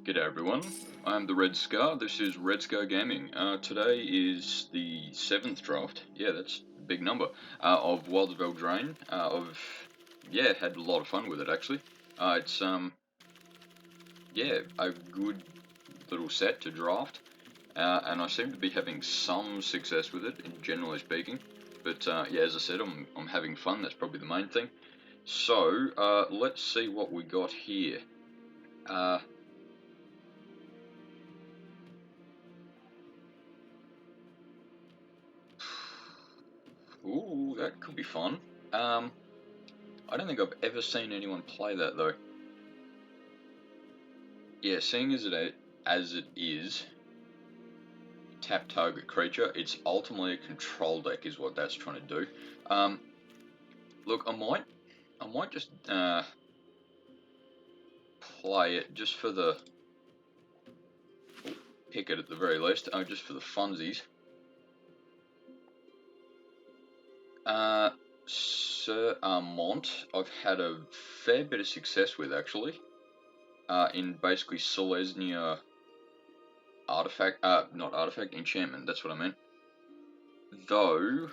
G'day everyone, I'm the Red Scar, this is Red Scar Gaming. Today is the 7th draft, yeah that's a big number, of Wilds of Eldraine. Had a lot of fun with it actually. It's a good little set to draft, and I seem to be having some success with it, generally speaking. But yeah, as I said, I'm having fun, that's probably the main thing. So, let's see what we got here. Ooh, that could be fun. I don't think I've ever seen anyone play that though. Yeah, seeing as it is tap target creature, it's ultimately a control deck is what that's trying to do. Look, I might just play it just for the pick it at the very least, just for the funsies. Sir Armont, I've had a fair bit of success with actually. In basically Selesnya artifact, not artifact, enchantment, that's what I meant. Though,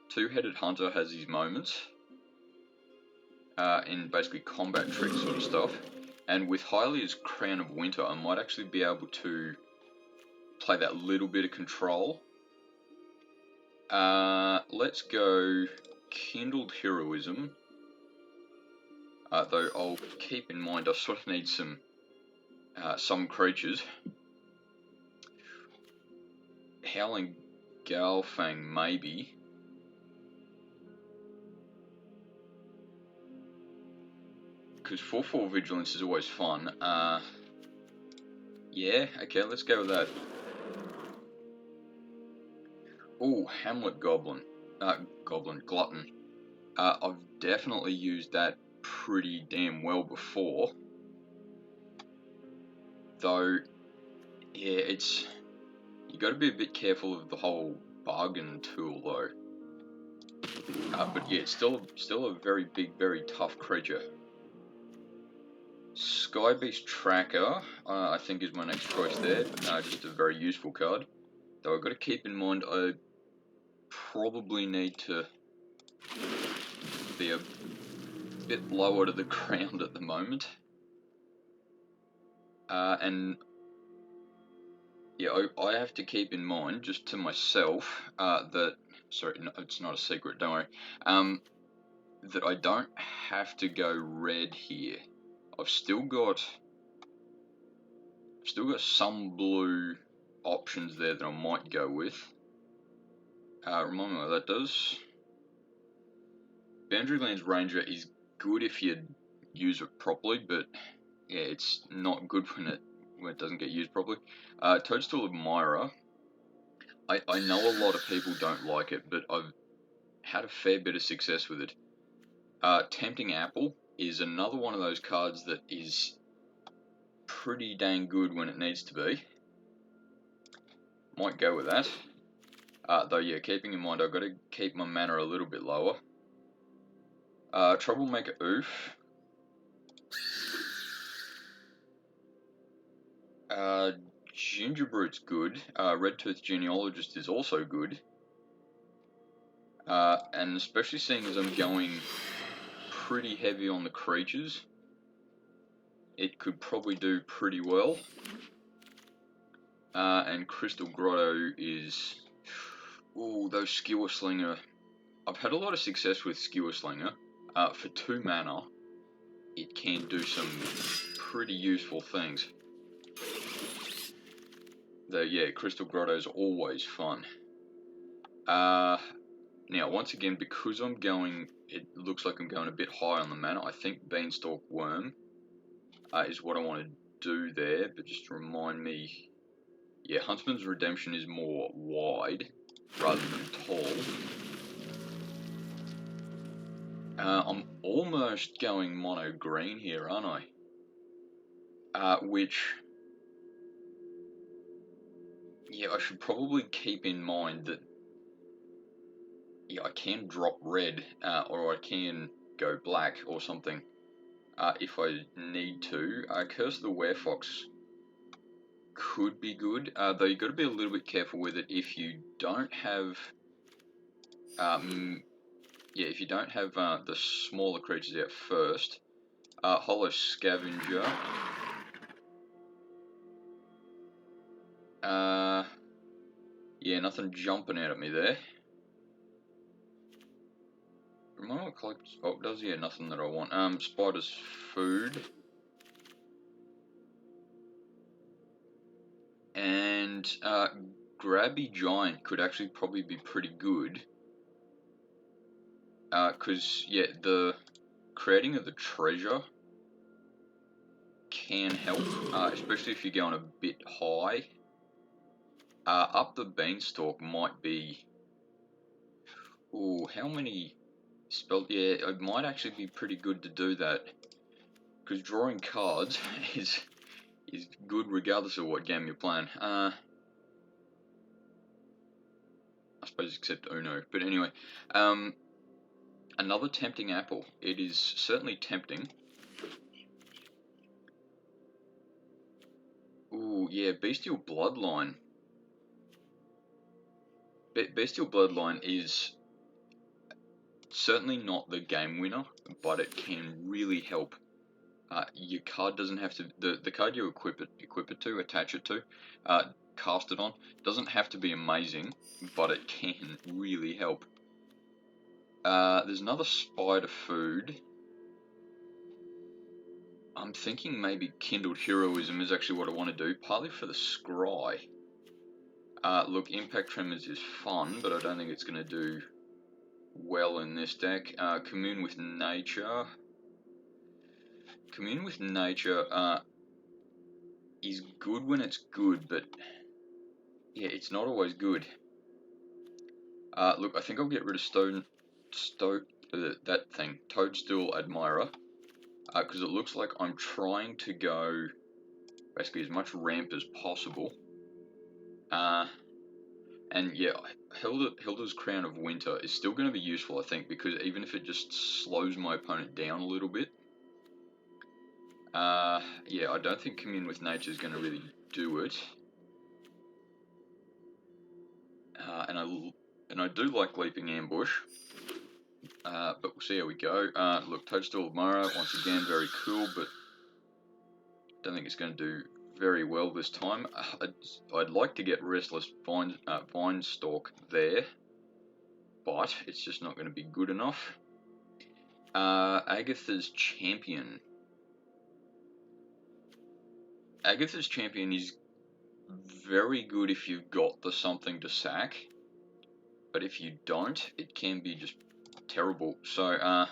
Two-Headed Hunter has his moments, in basically combat trick sort of stuff, and with Hylia's Crown of Winter, I might actually be able to play that little bit of control. Let's go Kindled Heroism, though I'll keep in mind I sort of need some creatures. Howling Galfang, maybe. Because 4/4 Vigilance is always fun. Yeah, okay, let's go with that. Oh, Hamlet Glutton. I've definitely used that pretty damn well before. Though, yeah, you got to be a bit careful of the whole bargain tool though. But yeah, it's still a very big, very tough creature. Skybeast Tracker, I think is my next choice there. Just a very useful card. Though I've got to keep in mind I probably need to be a bit lower to the ground at the moment. And yeah, I have to keep in mind, just to myself, that, sorry, no, it's not a secret, don't worry, that I don't have to go red here. I've still got some blue options there that I might go with. Remind me what that does. Boundary Lands Ranger is good if you use it properly, but yeah, it's not good when it doesn't get used properly. Toadstool Admirer. I know a lot of people don't like it, but I've had a fair bit of success with it. Tempting Apple is another one of those cards that is pretty dang good when it needs to be. Might go with that. Though yeah, keeping in mind I've got to keep my mana a little bit lower. Troublemaker Oof. Gingerbread's good. Red Tooth Genealogist is also good. And especially seeing as I'm going pretty heavy on the creatures, it could probably do pretty well. And Crystal Grotto is... Ooh, those Skewer Slinger. I've had a lot of success with Skewer Slinger. For 2 mana, it can do some pretty useful things. Though, yeah, Crystal Grotto is always fun. Now, once again, because it looks like I'm going a bit high on the mana, I think Beanstalk Worm is what I want to do there, but just to remind me, yeah, Huntsman's Redemption is more wide rather than tall. I'm almost going mono green here, aren't I? Which, yeah, I should probably keep in mind that, yeah, I can drop red, or I can go black or something. if I need to. Curse of the Werefox could be good, though you've got to be a little bit careful with it if you don't have, if you don't have the smaller creatures out first. Hollow Scavenger. Yeah, nothing jumping out at me there. Remind me what collects. Oh, it does, yeah, nothing that I want. Spider's Food. And Grabby Giant could actually probably be pretty good. Because, yeah, the creating of the treasure can help, especially if you're going a bit high. Up the Beanstalk might be... Ooh, how many spells? Yeah, it might actually be pretty good to do that. Because drawing cards is good regardless of what game you're playing. I suppose except Uno. But anyway, another tempting apple. It is certainly tempting. Ooh, yeah, Bestial Bloodline. Bestial Bloodline is certainly not the game winner, but it can really help. Your card doesn't have to, the card you equip it to, attach it to, cast it on, doesn't have to be amazing, but it can really help. There's another Spider Food. I'm thinking maybe Kindled Heroism is actually what I want to do, partly for the Scry. Look, Impact Tremors is fun, but I don't think it's going to do well in this deck. Commune with Nature. Commune with Nature is good when it's good, but yeah, it's not always good. Look, I think I'll get rid of Toadstool Admirer, because it looks like I'm trying to go basically as much ramp as possible. And yeah, Hilda's Crown of Winter is still going to be useful, I think, because even if it just slows my opponent down a little bit, yeah, I don't think Commune with Nature is going to really do it. And I do like Leaping Ambush, but we'll see how we go. Look, Toadstool Admirer, once again, very cool, but don't think it's going to do very well this time. I'd like to get Restless Vinestalk there, but it's just not going to be good enough. Agatha's Champion. Agatha's Champion is very good if you've got the something to sack, but if you don't, it can be just terrible. So, I'm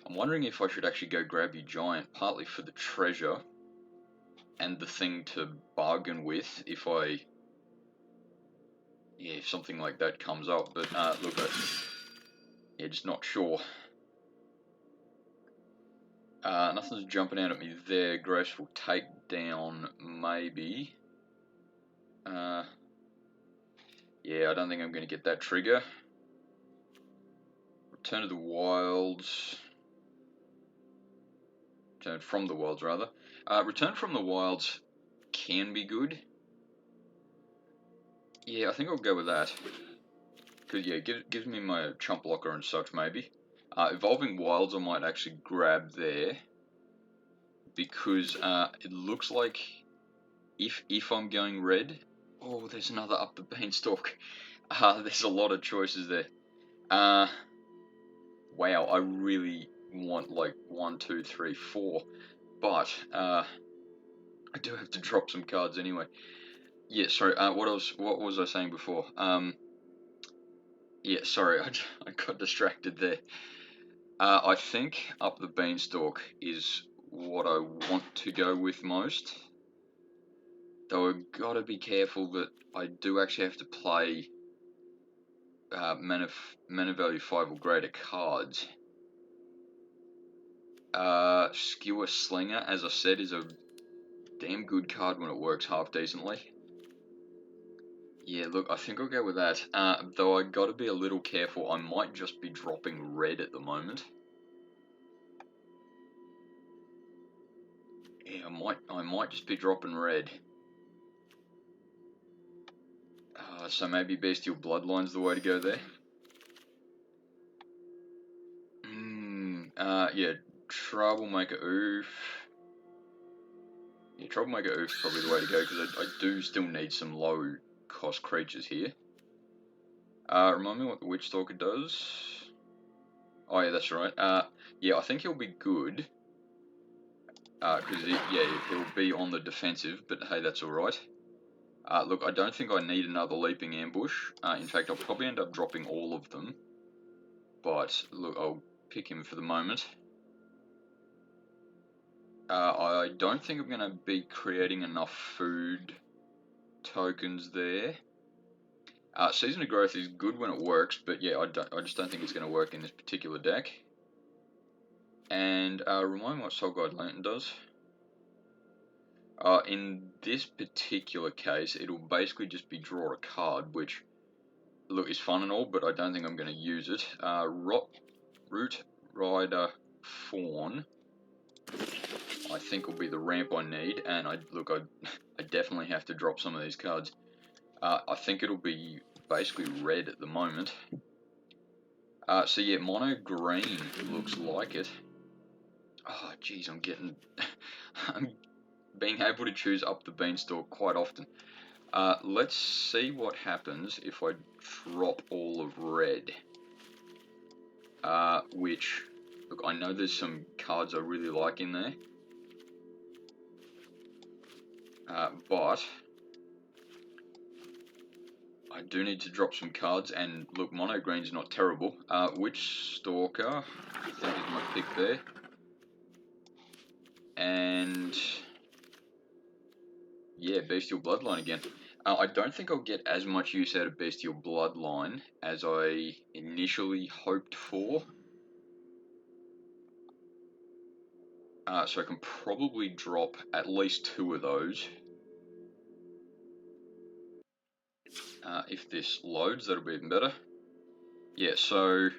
wondering if I should actually go Grabby Giant, partly for the treasure, and the thing to bargain with if if something like that comes up, but look, yeah, just not sure. Nothing's jumping out at me there. Graceful Takedown, maybe. Yeah, I don't think I'm going to get that trigger. Return to the Wilds. Return from the Wilds, rather. Return from the Wilds can be good. Yeah, I think I'll go with that. Because, yeah, it gives me my chump blocker and such, maybe. Evolving Wilds I might actually grab there. Because it looks like if I'm going red... Oh, there's another Up the Beanstalk. There's a lot of choices there. Wow, I really want like 1, 2, 3, 4. But I do have to drop some cards anyway. Yeah, sorry. What was I saying before? Yeah, sorry, I got distracted there. I think Up the Beanstalk is what I want to go with most. Though I've got to be careful that I do actually have to play mana value 5 or greater cards. Skewer Slinger, as I said, is a damn good card when it works half decently. Yeah, look, I think I'll go with that. Though I got to be a little careful. I might just be dropping red at the moment. Yeah, I might just be dropping red. So maybe Bestial Bloodline's the way to go there. Yeah, Troublemaker Oof. Yeah, Troublemaker Oof's probably the way to go, because I do still need some low cost creatures here. Remind me what the Witch Stalker does. Oh yeah, that's right. Yeah, I think he'll be good. Because he'll be on the defensive, but hey, that's alright. Look, I don't think I need another Leaping Ambush. In fact, I'll probably end up dropping all of them. But, look, I'll pick him for the moment. I don't think I'm going to be creating enough food tokens there. Season of Growth is good when it works, but yeah, I just don't think it's going to work in this particular deck. And remind me what Soul Guide Lantern does. In this particular case, it'll basically just be draw a card, which, look, is fun and all, but I don't think I'm going to use it. Root Rider Fawn, I think will be the ramp I need, and I definitely have to drop some of these cards. I think it'll be basically red at the moment. So yeah, mono green looks like it. Oh, geez, I'm being able to choose up the beanstalk quite often. Let's see what happens if I drop all of red. Which, look, I know there's some cards I really like in there. But I do need to drop some cards, and look, mono green's not terrible. Witch Stalker, I think is my pick there. And yeah, Bestial Bloodline again. I don't think I'll get as much use out of Bestial Bloodline as I initially hoped for. So I can probably drop at least 2 of those. If this loads, that'll be even better. Yeah, so...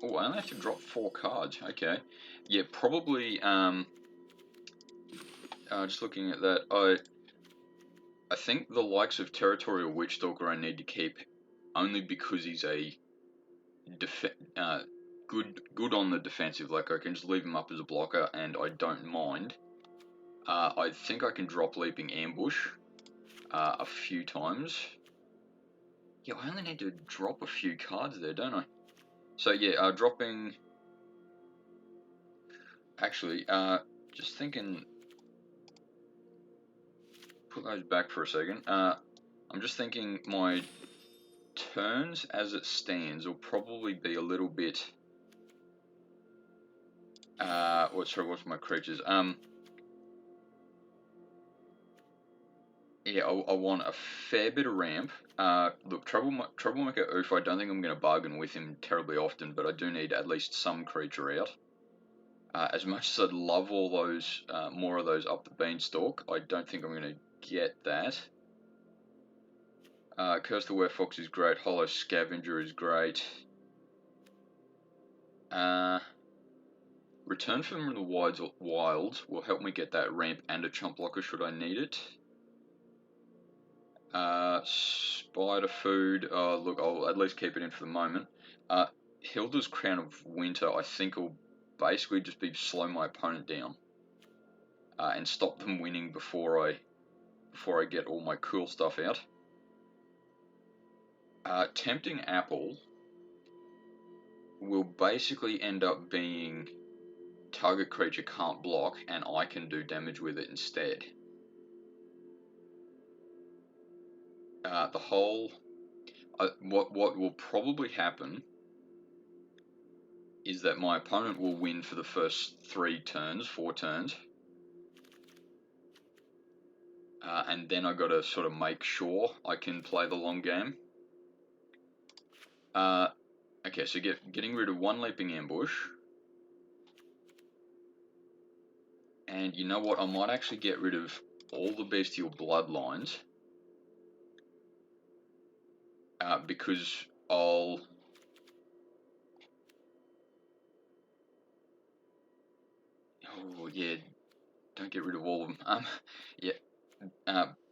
Oh, I only have to drop 4 cards. Okay. Yeah, probably... just looking at that, I think the likes of Territorial Witch Stalker I need to keep only because he's a good on the defensive. Like, I can just leave him up as a blocker and I don't mind. I think I can drop Leaping Ambush a few times. Yeah, I only need to drop a few cards there, don't I? So yeah, dropping... Actually, just thinking... Put those back for a second. I'm just thinking my turns as it stands will probably be a little bit... what's my creatures? Yeah, I want a fair bit of ramp. Look, Troublemaker Oof, I don't think I'm going to bargain with him terribly often, but I do need at least some creature out. As much as I'd love all those, more of those up the beanstalk, I don't think I'm going to get that. Curse the Werefox is great, Hollow Scavenger is great. Return from the Wilds will help me get that ramp and a chump blocker should I need it. Spider Food, look, I'll at least keep it in for the moment. Hilda's Crown of Winter, I think will basically just be slow my opponent down. And stop them winning before I get all my cool stuff out. Tempting Apple will basically end up being target creature can't block and I can do damage with it instead. What will probably happen is that my opponent will win for the first 4 turns. And then I gotta sort of make sure I can play the long game. Okay, so getting rid of 1 Leaping Ambush. And you know what, I might actually get rid of all the Bestial Bloodlines. Because I'll... Oh, yeah, don't get rid of all of them. Yeah.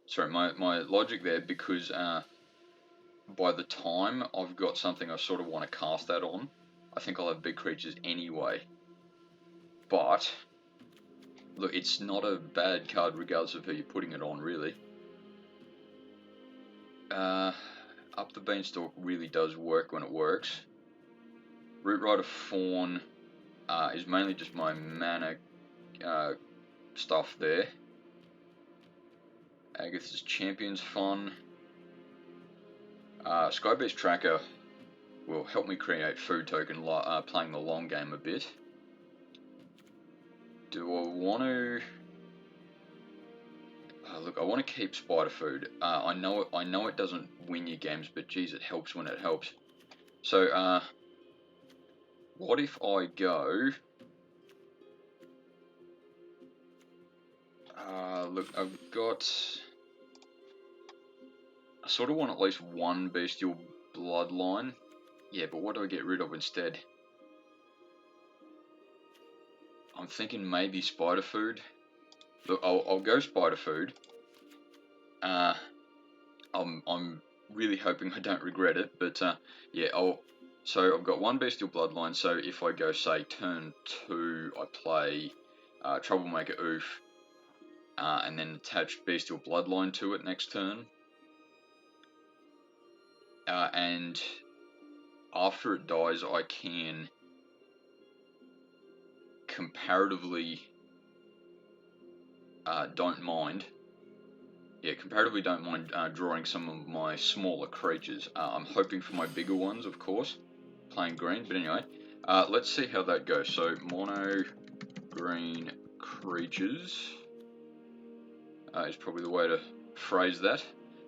Sorry, my logic there, because by the time I've got something I sort of want to cast that on, I think I'll have big creatures anyway. But look, it's not a bad card regardless of who you're putting it on, really. Up the Beanstalk really does work when it works. Root Rider Fawn is mainly just my mana stuff there. Agatha's Champion's fun. Skybeast Tracker will help me create food token, playing the long game a bit. Do I want to? Look, I want to keep Spider Food. I know it doesn't win you games, but geez, it helps when it helps. So, what if I go? Look, I've got. I sort of want at least one Bestial Bloodline. Yeah, but what do I get rid of instead? I'm thinking maybe Spider Food. Look, I'll go Spider Food. I'm really hoping I don't regret it, but yeah, so I've got one Bestial Bloodline, so if I go, say, turn 2, I play Troublemaker Oof, and then attach Bestial Bloodline to it next turn. And after it dies, I can comparatively don't mind drawing some of my smaller creatures. I'm hoping for my bigger ones, of course, playing green, but anyway, let's see how that goes. So, mono green creatures is probably the way to phrase that.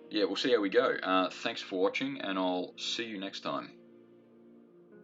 Yeah, we'll see how we go. Thanks for watching, and I'll see you next time.